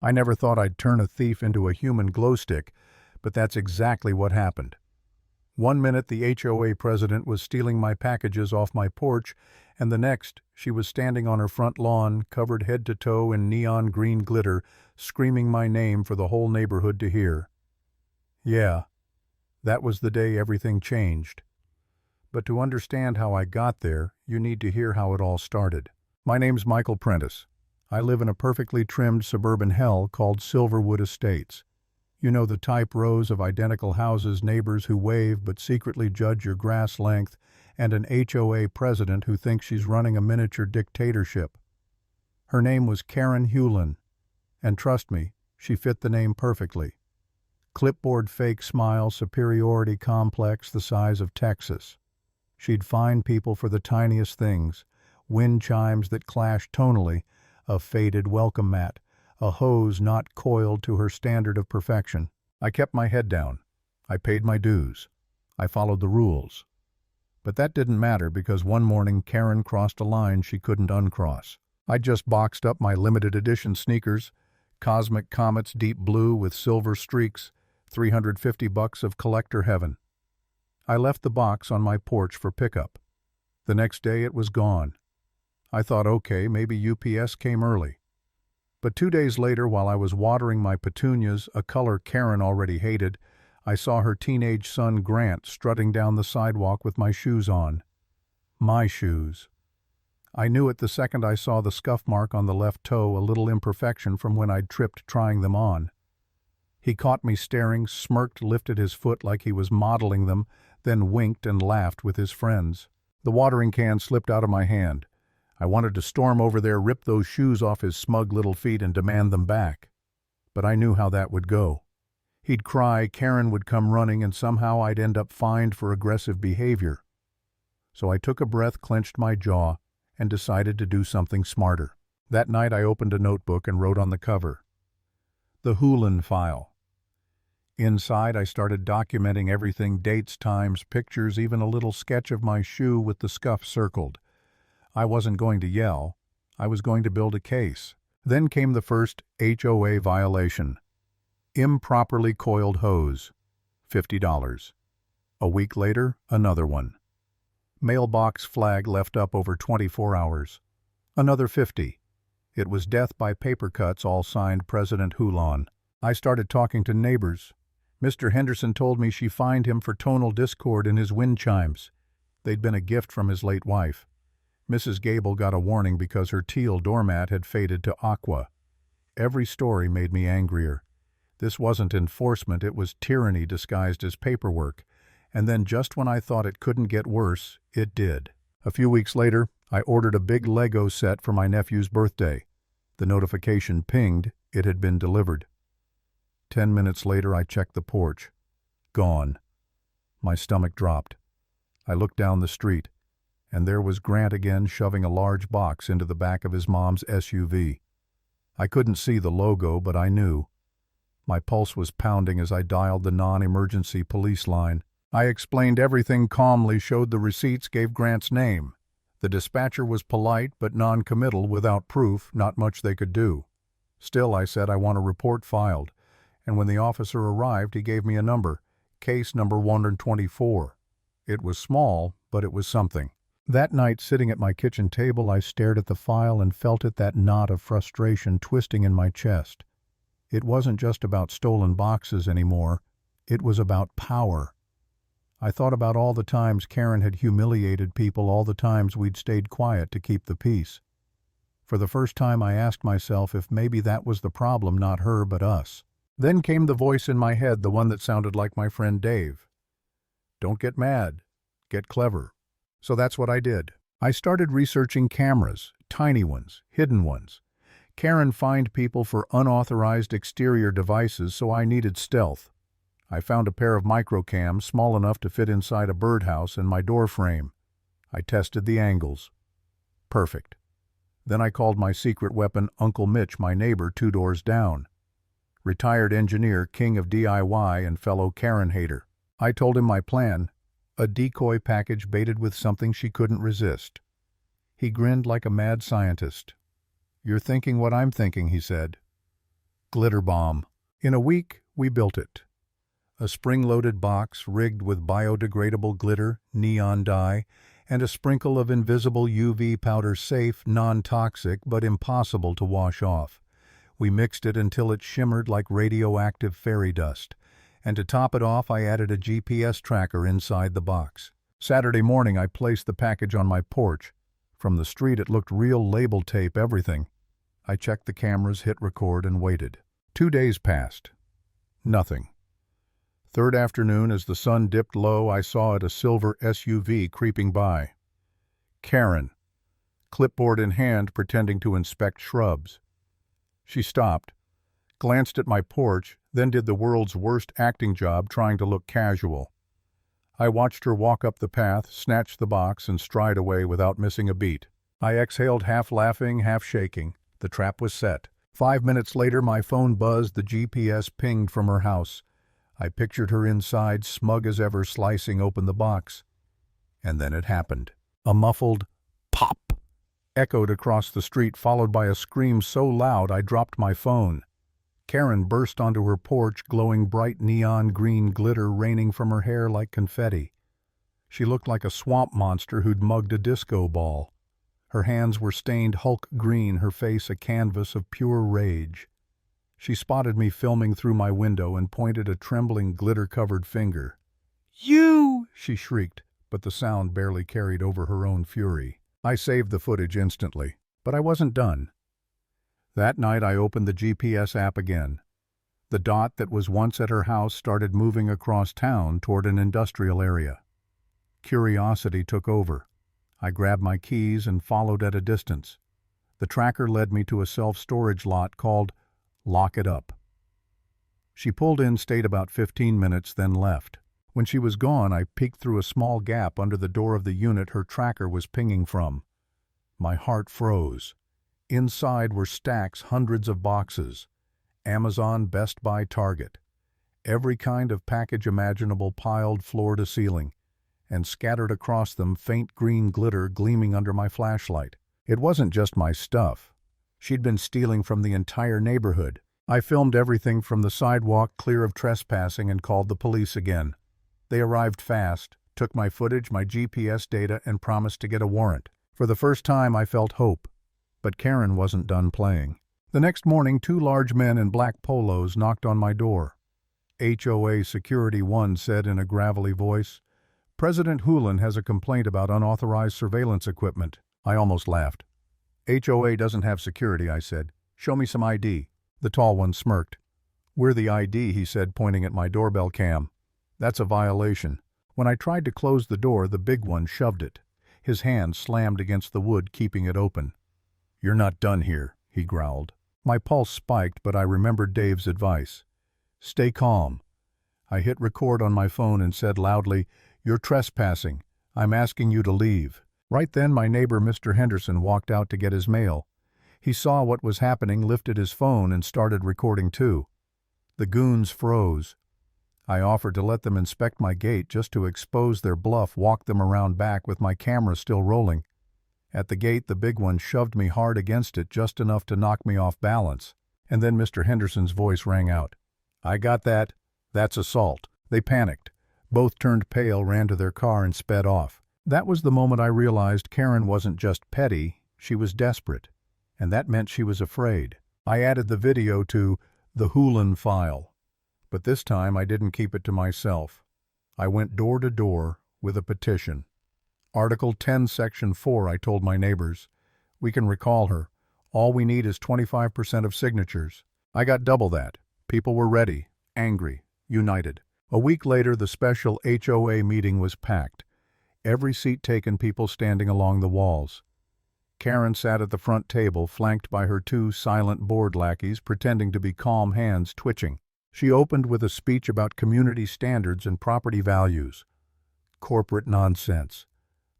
I never thought I'd turn a thief into a human glow stick, but that's exactly what happened. One minute the HOA president was stealing my packages off my porch, and the next she was standing on her front lawn, covered head to toe in neon green glitter, screaming my name for the whole neighborhood to hear. Yeah, that was the day everything changed. But to understand how I got there, you need to hear how it all started. My name's Michael Prentice. I live in a perfectly trimmed suburban hell called Silverwood Estates. You know, the type: rows of identical houses, neighbors who wave but secretly judge your grass length, and an HOA president who thinks she's running a miniature dictatorship. Her name was Karen Hewlin, and trust me, she fit the name perfectly. Clipboard fake smile, superiority complex the size of Texas. She'd fine people for the tiniest things: wind chimes that clash tonally, a faded welcome mat, a hose not coiled to her standard of perfection. I kept my head down. I paid my dues. I followed the rules. But that didn't matter because one morning Karen crossed a line she couldn't uncross. I just boxed up my limited edition sneakers, Cosmic Comets deep blue with silver streaks, $350 of collector heaven. I left the box on my porch for pickup. The next day it was gone. I thought, okay, maybe UPS came early. But 2 days later, while I was watering my petunias, a color Karen already hated, I saw her teenage son Grant strutting down the sidewalk with my shoes on. My shoes. I knew it the second I saw the scuff mark on the left toe, a little imperfection from when I'd tripped trying them on. He caught me staring, smirked, lifted his foot like he was modeling them, then winked and laughed with his friends. The watering can slipped out of my hand. I wanted to storm over there, rip those shoes off his smug little feet and demand them back. But I knew how that would go. He'd cry, Karen would come running, and somehow I'd end up fined for aggressive behavior. So I took a breath, clenched my jaw, and decided to do something smarter. That night I opened a notebook and wrote on the cover, "The Hewlin File." Inside I started documenting everything: dates, times, pictures, even a little sketch of my shoe with the scuff circled. I wasn't going to yell. I was going to build a case. Then came the first HOA violation. Improperly coiled hose. $50. A week later, another one. Mailbox flag left up over 24 hours. Another $50. It was death by paper cuts, all signed President Hewlin. I started talking to neighbors. Mr. Henderson told me she fined him for tonal discord in his wind chimes. They'd been a gift from his late wife. Mrs. Gable got a warning because her teal doormat had faded to aqua. Every story made me angrier. This wasn't enforcement, it was tyranny disguised as paperwork. And then just when I thought it couldn't get worse, it did. A few weeks later, I ordered a big Lego set for my nephew's birthday. The notification pinged, it had been delivered. 10 minutes later, I checked the porch. Gone. My stomach dropped. I looked down the street, and there was Grant again, shoving a large box into the back of his mom's SUV. I couldn't see the logo, but I knew. My pulse was pounding as I dialed the non-emergency police line. I explained everything calmly, showed the receipts, gave Grant's name. The dispatcher was polite but non-committal. Without proof, not much they could do. Still, I said, I want a report filed. And when the officer arrived, he gave me a number, case number 124. It was small, but it was something. That night, sitting at my kitchen table, I stared at the file and felt that knot of frustration twisting in my chest. It wasn't just about stolen boxes anymore. It was about power. I thought about all the times Karen had humiliated people, all the times we'd stayed quiet to keep the peace. For the first time, I asked myself if maybe that was the problem, not her, but us. Then came the voice in my head, the one that sounded like my friend Dave. Don't get mad. Get clever. So that's what I did. I started researching cameras, tiny ones, hidden ones. Karen fined people for unauthorized exterior devices, so I needed stealth. I found a pair of microcams small enough to fit inside a birdhouse in my door frame. I tested the angles. Perfect. Then I called my secret weapon Uncle Mitch, my neighbor 2 doors down. Retired engineer, king of DIY, and fellow Karen hater. I told him my plan. A decoy package baited with something she couldn't resist. He grinned like a mad scientist. "You're thinking what I'm thinking," he said. Glitter bomb. In a week, we built it. A spring-loaded box rigged with biodegradable glitter, neon dye, and a sprinkle of invisible UV powder, safe, non-toxic, but impossible to wash off. We mixed it until it shimmered like radioactive fairy dust. And to top it off, I added a GPS tracker inside the box. Saturday morning, I placed the package on my porch. From the street, it looked real, label tape, everything. I checked the cameras, hit record, and waited. 2 days passed. Nothing. Third afternoon, as the sun dipped low, I saw it, a silver SUV creeping by. Karen, clipboard in hand, pretending to inspect shrubs. She stopped, glanced at my porch, then did the world's worst acting job trying to look casual. I watched her walk up the path, snatch the box, and stride away without missing a beat. I exhaled, half laughing, half shaking. The trap was set. 5 minutes later, my phone buzzed, the GPS pinged from her house. I pictured her inside, smug as ever, slicing open the box. And then it happened. A muffled pop echoed across the street, followed by a scream so loud I dropped my phone. Karen burst onto her porch, glowing bright neon green glitter raining from her hair like confetti. She looked like a swamp monster who'd mugged a disco ball. Her hands were stained Hulk green, her face a canvas of pure rage. She spotted me filming through my window and pointed a trembling, glitter-covered finger. "You!" she shrieked, but the sound barely carried over her own fury. I saved the footage instantly, but I wasn't done. That night I opened the GPS app again. The dot that was once at her house started moving across town toward an industrial area. Curiosity took over. I grabbed my keys and followed at a distance. The tracker led me to a self-storage lot called Lock It Up. She pulled in, stayed about 15 minutes, then left. When she was gone, I peeked through a small gap under the door of the unit her tracker was pinging from. My heart froze. Inside were stacks, hundreds of boxes. Amazon, Best Buy, Target. Every kind of package imaginable piled floor to ceiling, and scattered across them faint green glitter gleaming under my flashlight. It wasn't just my stuff. She'd been stealing from the entire neighborhood. I filmed everything from the sidewalk, clear of trespassing, and called the police again. They arrived fast, took my footage, my GPS data, and promised to get a warrant. For the first time, I felt hope. But Karen wasn't done playing. The next morning, 2 large men in black polos knocked on my door. HOA Security 1 said in a gravelly voice, "President Hoolan has a complaint about unauthorized surveillance equipment." I almost laughed. "HOA doesn't have security," I said. "Show me some ID." The tall one smirked. "We're the ID," he said, pointing at my doorbell cam. "That's a violation." When I tried to close the door, the big one shoved it. His hand slammed against the wood, keeping it open. "You're not done here," he growled. My pulse spiked, but I remembered Dave's advice. "Stay calm." I hit record on my phone and said loudly, "You're trespassing. I'm asking you to leave." Right then, my neighbor, Mr. Henderson, walked out to get his mail. He saw what was happening, lifted his phone, and started recording too. The goons froze. I offered to let them inspect my gate just to expose their bluff, walk them around back with my camera still rolling. At the gate, the big one shoved me hard against it, just enough to knock me off balance. And then Mr. Henderson's voice rang out. "I got that. That's assault." They panicked. Both turned pale, ran to their car, and sped off. That was the moment I realized Karen wasn't just petty, she was desperate. And that meant she was afraid. I added the video to the Hoolan file. But this time I didn't keep it to myself. I went door to door with a petition. Article 10, Section 4, I told my neighbors. We can recall her. All we need is 25% of signatures. I got double that. People were ready, angry, united. A week later, the special HOA meeting was packed. Every seat taken, people standing along the walls. Karen sat at the front table, flanked by her 2 silent board lackeys, pretending to be calm, hands twitching. She opened with a speech about community standards and property values. Corporate nonsense.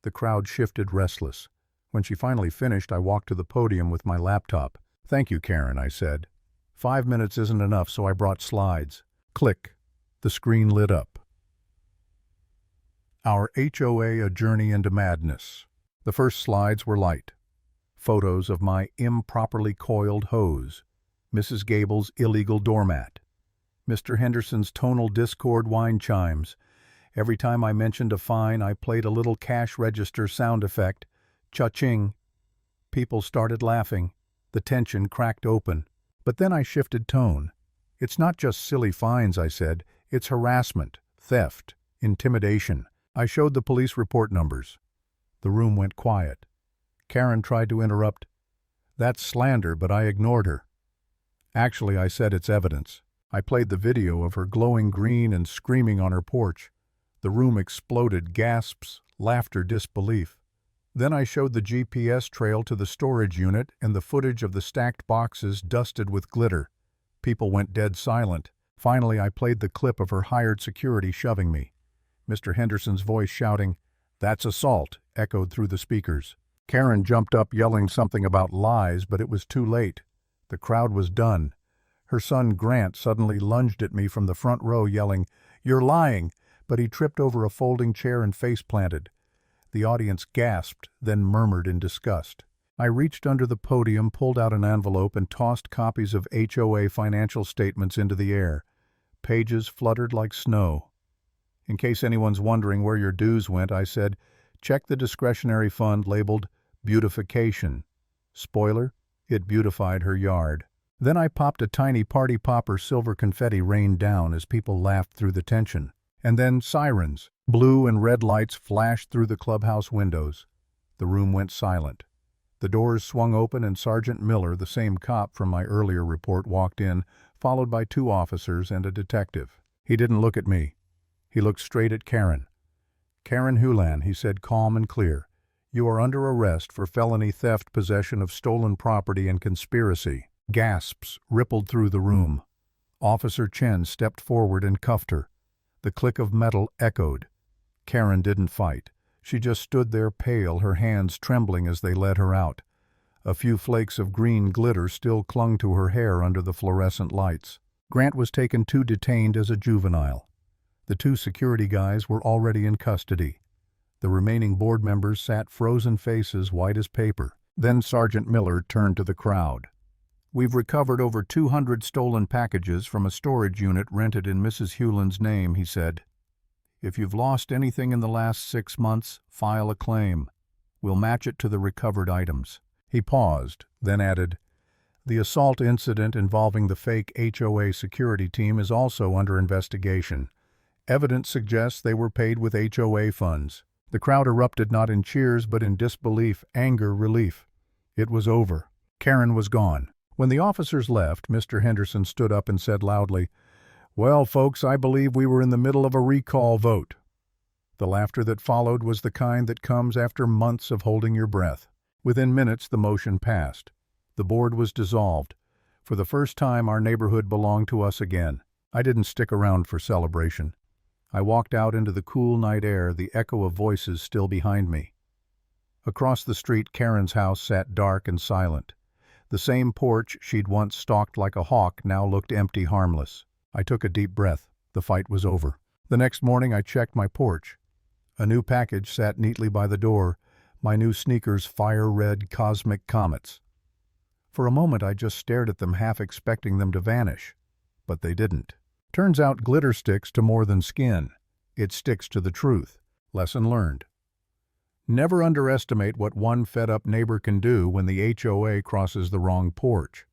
The crowd shifted, restless. When she finally finished, I walked to the podium with my laptop. "Thank you, Karen," I said. 5 minutes isn't enough, so I brought slides. Click. The screen lit up. Our HOA, a journey into madness. The first slides were light. Photos of my improperly coiled hose. Mrs. Gable's illegal doormat. Mr. Henderson's tonal discord wine chimes. Every time I mentioned a fine, I played a little cash register sound effect. Cha-ching. People started laughing. The tension cracked open. But then I shifted tone. It's not just silly fines, I said. It's harassment, theft, intimidation. I showed the police report numbers. The room went quiet. Karen tried to interrupt. That's slander, but I ignored her. Actually, I said it's evidence. I played the video of her glowing green and screaming on her porch. The room exploded, gasps, laughter, disbelief. Then I showed the GPS trail to the storage unit and the footage of the stacked boxes dusted with glitter. People went dead silent. Finally, I played the clip of her hired security shoving me. Mr. Henderson's voice shouting, "That's assault," echoed through the speakers. Karen jumped up yelling something about lies, but it was too late. The crowd was done. Her son Grant suddenly lunged at me from the front row yelling, "You're lying!" But he tripped over a folding chair and face-planted. The audience gasped, then murmured in disgust. I reached under the podium, pulled out an envelope, and tossed copies of HOA financial statements into the air. Pages fluttered like snow. In case anyone's wondering where your dues went, I said, check the discretionary fund labeled Beautification. Spoiler, it beautified her yard. Then I popped a tiny party popper. Silver confetti rained down as people laughed through the tension. And then sirens. Blue and red lights flashed through the clubhouse windows. The room went silent. The doors swung open and Sergeant Miller, the same cop from my earlier report, walked in, followed by 2 officers and a detective. He didn't look at me. He looked straight at Karen. "Karen Hulan," he said, calm and clear, "you are under arrest for felony theft, possession of stolen property, and conspiracy." Gasps rippled through the room. Officer Chen stepped forward and cuffed her. The click of metal echoed. Karen didn't fight. She just stood there pale, her hands trembling as they led her out. A few flakes of green glitter still clung to her hair under the fluorescent lights. Grant was taken to detained as a juvenile. The 2 security guys were already in custody. The remaining board members sat frozen faces white as paper. Then Sergeant Miller turned to the crowd. "We've recovered over 200 stolen packages from a storage unit rented in Mrs. Hulan's name," he said. "If you've lost anything in the last 6 months, file a claim. We'll match it to the recovered items." He paused, then added, "The assault incident involving the fake HOA security team is also under investigation. Evidence suggests they were paid with HOA funds." The crowd erupted not in cheers but in disbelief, anger, relief. It was over. Karen was gone. When the officers left, Mr. Henderson stood up and said loudly, "Well, folks, I believe we were in the middle of a recall vote." The laughter that followed was the kind that comes after months of holding your breath. Within minutes, the motion passed. The board was dissolved. For the first time, our neighborhood belonged to us again. I didn't stick around for celebration. I walked out into the cool night air, the echo of voices still behind me. Across the street, Karen's house sat dark and silent. The same porch she'd once stalked like a hawk now looked empty, harmless. I took a deep breath. The fight was over. The next morning, I checked my porch. A new package sat neatly by the door, my new sneakers fire-red cosmic comets. For a moment, I just stared at them, half expecting them to vanish. But they didn't. Turns out glitter sticks to more than skin. It sticks to the truth. Lesson learned. Never underestimate what one fed-up neighbor can do when the HOA crosses the wrong porch.